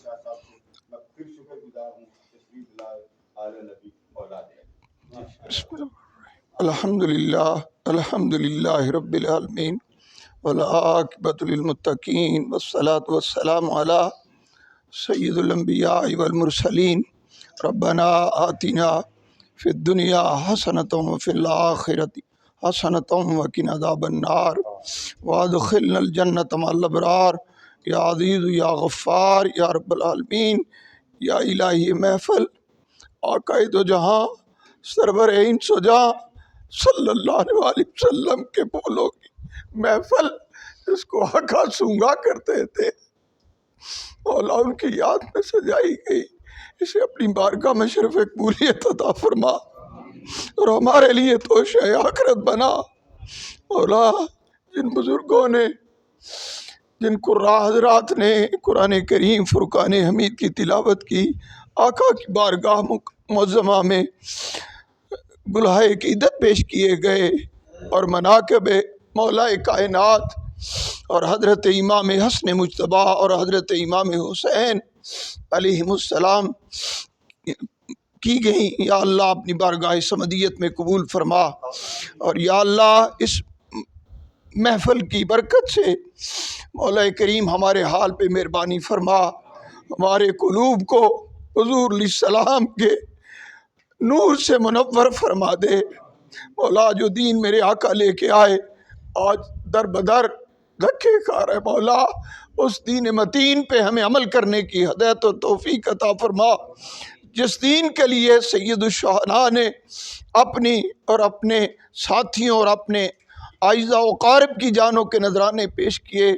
شاہ صاحب سے میں پھر شکر گزار ہوں تشریف لائے آل نبی اولاد الحمدللہ رب العالمین والعاقبۃ للمتقین والصلاۃ والسلام علی سید الانبیاء والمرسلین ربنا آتنا فی الدنیا حسنۃ وفی الآخرۃ حسنۃ وقنا عذاب النار وادخلنا الجنۃ مع الابرار یا عزیز یا غفار یا رب العالمین یا الہی محفل آقا دو جہاں سرور انس و جہاں صلی اللہ علیہ وسلم کے پھولوں کی محفل جس کو آقا سونگا کرتے تھے مولا ان کی یاد میں سجائی گئی، اسے اپنی بارگاہ میں شرف قبولیت عطا فرما اور ہمارے لیے توشہ آخرت بنا۔ مولا جن بزرگوں نے، جن قراء حضرات نے قرآن کریم فرقان حمید کی تلاوت کی، آقا کی بارگاہ معظمہ میں گلہائے عقیدت پیش کیے گئے اور مناقب مولا کائنات اور حضرت امام حسن مجتبیٰ اور حضرت امام حسین علیہم السلام کی گئیں، یا اللہ اپنی بارگاہ صمدیت میں قبول فرما، اور یا اللہ اس محفل کی برکت سے مولا کریم ہمارے حال پہ مہربانی فرما، ہمارے قلوب کو حضور علیہ السلام کے نور سے منور فرما دے۔ مولا جو دین میرے آقا لے کے آئے آج در بدر دھکے کھا رہے، مولا اس دین متین پہ ہمیں عمل کرنے کی ہدایت و توفیق عطا فرما، جس دین کے لیے سید الشہداء نے اپنی اور اپنے ساتھیوں اور اپنے اعزاء و اقارب کی جانوں کے نذرانے پیش کیے۔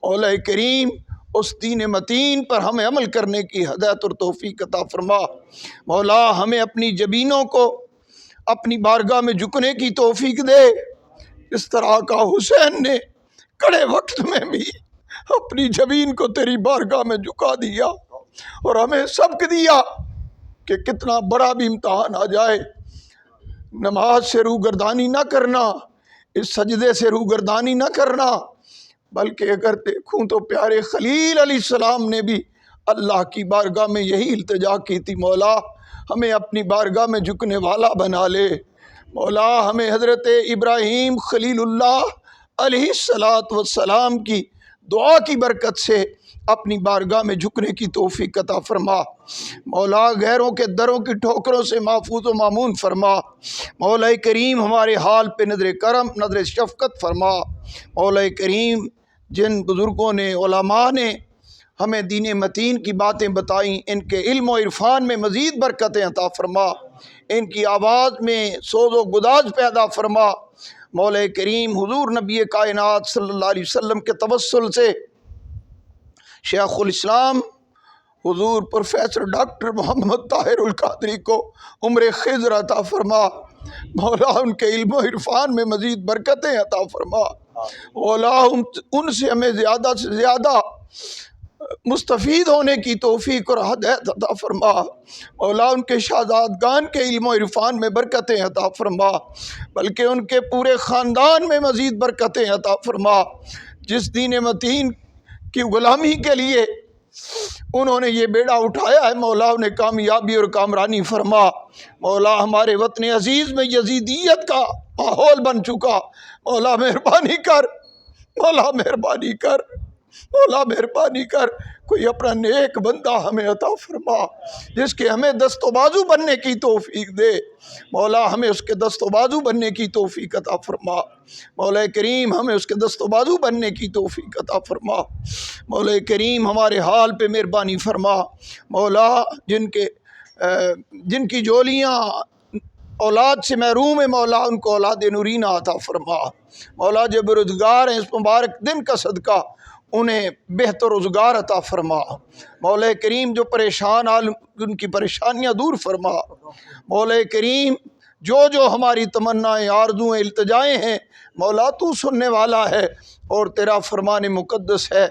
مولا کریم اس دین متین پر ہمیں عمل کرنے کی ہدایت اور توفیق عطا فرما۔ مولا ہمیں اپنی جبینوں کو اپنی بارگاہ میں جھکنے کی توفیق دے، اس طرح کا حسین نے کڑے وقت میں بھی اپنی جبین کو تیری بارگاہ میں جھکا دیا اور ہمیں سبق دیا کہ کتنا بڑا بھی امتحان آ جائے نماز سے روگردانی نہ کرنا، اس سجدے سے روگردانی نہ کرنا، بلکہ اگر دیکھوں تو پیارے خلیل علیہ السلام نے بھی اللہ کی بارگاہ میں یہی التجا کی تھی، مولا ہمیں اپنی بارگاہ میں جھکنے والا بنا لے۔ مولا ہمیں حضرت ابراہیم خلیل اللہ علیہ السلام کی دعا کی برکت سے اپنی بارگاہ میں جھکنے کی توفیق عطا فرما۔ مولا غیروں کے دروں کی ٹھوکروں سے محفوظ و مامون فرما۔ مولا کریم ہمارے حال پہ نظر کرم، نظر شفقت فرما۔ مولا کریم جن بزرگوں نے، علماء نے ہمیں دین متین کی باتیں بتائیں، ان کے علم و عرفان میں مزید برکتیں عطا فرما، ان کی آواز میں سوز و گداز پیدا فرما۔ مولا کریم حضور نبی کائنات صلی اللہ علیہ وسلم کے توسل سے شیخ الاسلام حضور پروفیسر ڈاکٹر محمد طاہر القادری کو عمر خضر عطا فرما۔ مولا ان کے علم و عرفان میں مزید برکتیں عطا فرما۔ مولا ان سے ہمیں زیادہ سے زیادہ مستفید ہونے کی توفیق اور ہدایت عطا فرما۔ مولا ان کے شہزادگان کے علم و عرفان میں برکتیں عطا فرما، بلکہ ان کے پورے خاندان میں مزید برکتیں عطا فرما۔ جس دین متین کی غلامی کے لیے انہوں نے یہ بیڑا اٹھایا ہے، مولا انہیں کامیابی اور کامرانی فرما۔ مولا ہمارے وطن عزیز میں یزیدیت کا ماحول بن چکا، مولا مہربانی کر، مولا مہربانی کر، مولا مہربانی کر، کوئی اپنا نیک بندہ ہمیں عطا فرما جس کے ہمیں دست و بازو بننے کی توفیق دے۔ مولا ہمیں اس کے دست و بازو بننے کی توفیق عطا فرما۔ مولا کریم ہمیں اس کے دست و بازو بننے کی توفیق عطا فرما۔ مولا کریم ہمارے حال پہ مہربانی فرما۔ مولا جن کی جولیاں اولاد سے محروم ہے، مولا ان کو اولاد نورینہ عطا فرما۔ مولا جو بیروزگار ہیں اس مبارک دن کا صدقہ انہیں بہتر روزگار عطا فرما۔ مولا کریم جو پریشان حال ان کی پریشانیاں دور فرما۔ مولا کریم جو ہماری تمنائیں، آرزویں، التجائیں ہیں، مولا تو سننے والا ہے اور تیرا فرمان مقدس ہے،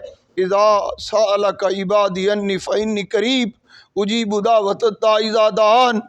اذا سألک عبادی انی فإنی قریب اجیب دعوت الداعی اذا دعان۔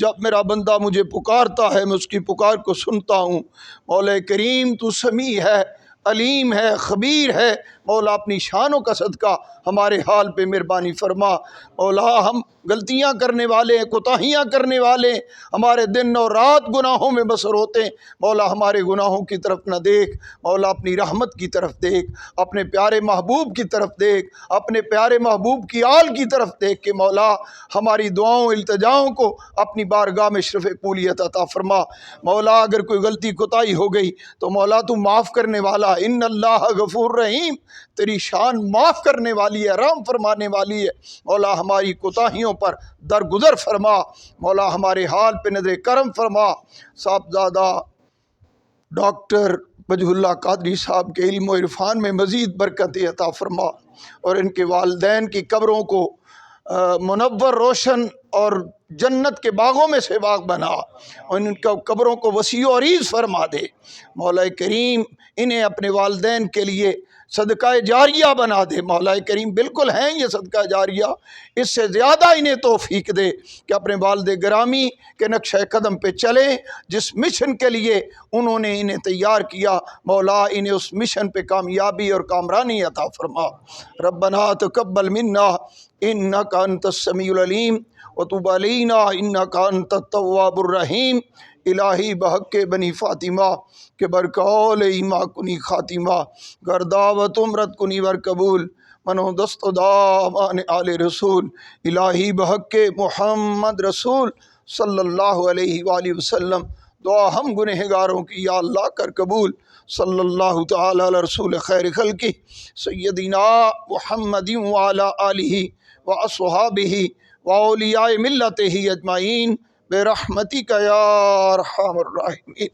جب میرا بندہ مجھے پکارتا ہے میں اس کی پکار کو سنتا ہوں۔ مولا کریم تو سمیع ہے، علیم ہے، خبیر ہے، مولا اپنی شان و کا صدقہ ہمارے حال پہ مہربانی فرما۔ مولا ہم غلطیاں کرنے والے ہیں، کوتاہیاں کرنے والے ہیں، ہمارے دن اور رات گناہوں میں بسر ہوتے ہیں۔ مولا ہمارے گناہوں کی طرف نہ دیکھ، مولا اپنی رحمت کی طرف دیکھ، اپنے پیارے محبوب کی طرف دیکھ، اپنے پیارے محبوب کی آل کی طرف دیکھ کہ مولا ہماری دعاؤں التجاؤں کو اپنی بارگاہ میں شرف قبولیت عطا فرما۔ مولا اگر کوئی غلطی کوتاہی ہو گئی تو مولا تو معاف کرنے والا، ان اللہ غفور رحیم، تیری شان معاف کرنے والی ہے، رحم فرمانے والی ہے۔ مولا ہماری کوتاہیوں پر درگزر فرما، مولا ہمارے حال پہ نظر کرم فرما۔ صاحبزادہ ڈاکٹر وجہ اللہ قادری صاحب کے علم و عرفان میں مزید برکت عطا فرما، اور ان کے والدین کی قبروں کو منور، روشن اور جنت کے باغوں میں سے باغ بنا، اور ان کا قبروں کو وسیع و عریض فرما دے۔ مولا کریم انہیں اپنے والدین کے لیے صدقہ جاریہ بنا دے۔ مولا کریم بالکل ہیں یہ صدقہ جاریہ، اس سے زیادہ انہیں توفیق دے کہ اپنے والد گرامی کے نقشہ قدم پہ چلیں، جس مشن کے لیے انہوں نے انہیں تیار کیا۔ مولا انہیں اس مشن پہ کامیابی اور کامرانی عطا فرما۔ ربنا تقبل منا انک انت السمیع العلیم وتب علینا انک انت التواب الرحیم۔ الہی بحق بنی فاطمہ کہ برقول ایما کنی خاتمہ، گرداوت امرت کنی ور قبول، منو دست و دامان آل رسول۔ الہی بحق محمد رسول صلی اللہ علیہ وآلہ وسلم دعا ہم گنہگاروں کی یا اللہ کر قبول۔ صلی اللہ تعالی علی رسول خیر خلقہ سیدنا محمد وعلی آلہ واصحابہ واولیاء ملتہ اجمعین برحمتک یا ارحم الراحمین۔